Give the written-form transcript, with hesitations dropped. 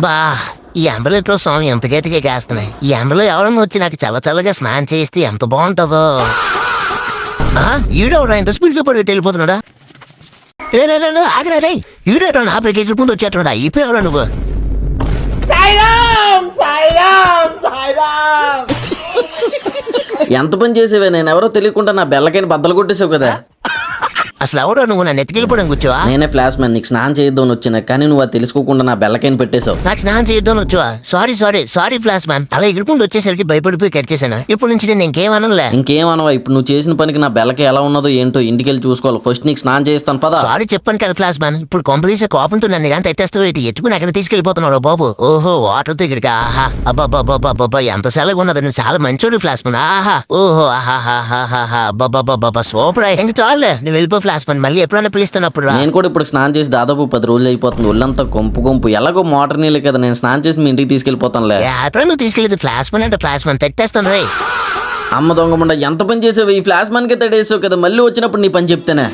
బా ఈ ఎండలెట్లో స్వామి ఎంత గట్టిగా కాస్తున్నాయి. ఈ ఎండలో ఎవరన్నా వచ్చి నాకు చల్లగా స్నానం చేస్తే ఎంత బాగుంటుందో. ఈడెవరా ఇంత స్పీడ్గా పడి వెళ్ళిపోతున్నాడా? ఆగరా ఈడేటో నా పైకి ముందు వచ్చేట్టున్నాడా? అయిపోయావురా నువ్వు. ఎంత పని చేసేవే, నేను ఎవరో తెలియకుండా నా బెల్లకైనా బద్దలు కొట్టేసావు కదా. అసలు ఎవరో నువ్వు నన్ను ఎత్తుకెళ్ళిపోవడం కూర్చోవా? నేనే ఫ్లాష్ మ్యాన్, నీకు స్నానం చేయొద్దామని వచ్చినా కానీ నువ్వు అది తెలుసుకోకుండా నా బెల్లకైనా పెట్టేశావు. నాకు స్నానం చేయొద్దామని వచ్చావా? Sorry flash man. అలా ఎగురుకుంటూ వచ్చేసరికి భయపడిపోయి కట్ చేశాను. ఇప్పుడు నుంచి నేను ఇంకేమనలే. ఇంకేమనవా? ఇప్పుడు నువ్వు చేసిన పనికి నా బెల్లకి ఎలా ఉన్నదో ఏంటో ఇంటికి వెళ్ళి చూసుకోవాలి. ఫస్ట్ నీకు స్నానం చేస్తాను పదా. సారీ చెప్పాను కదా ఫ్లాష్ మ్యాన్. ఇప్పుడు కొంపదీసే కోపంతో నన్ను కానీ తెట్టేస్తావు. ఇటు ఎత్తుకుని అక్కడ తీసుకెళ్ళిపోతున్నాడు బాబు. ఓహో వాటర్ దగ్గరికి. ఆహా అబ్బాబ్బాబ్బాబ్బా ఎంత సెలవుగా ఉన్నది. నేను చాలా మంచోడు ఫ్లాష్ మ్యాన్. ఆహా ఓహో ఆహాహాహాహా అబ్బాబ్బాబ్బా సూపర్. ఇంక చాలే నువ్వు వెళ్ళిపో ఫ్లాష్ మ్యాన్. మళ్ళీ ఎప్పుడైనా పిలుస్తున్నప్పుడు నేను కూడా ఇప్పుడు స్నానం చేసి దాదాపు 10 రోజులు అయిపోతుంది. ఒళ్ళంతా కొంపు ఎలాగో మోటార్ నీళ్ళు కదా. నేను స్నానం చేసి మీ ఇంటికి తీసుకెళ్ళిపోతానులే. ఎప్పుడైనా నువ్వు తీసుకెళ్ళేది ఫ్లాష్ మ్యాన్ అంటే ఫ్లాష్ మ్యాన్ తెట్టేస్తాను రే. అమ్మ దొంగ ముండ ఎంత పని చేసావు. ఈ ఫ్లాష్ మ్యాన్కి తడేసావు కదా, మళ్ళీ వచ్చినప్పుడు నీ పని చెప్తేనే.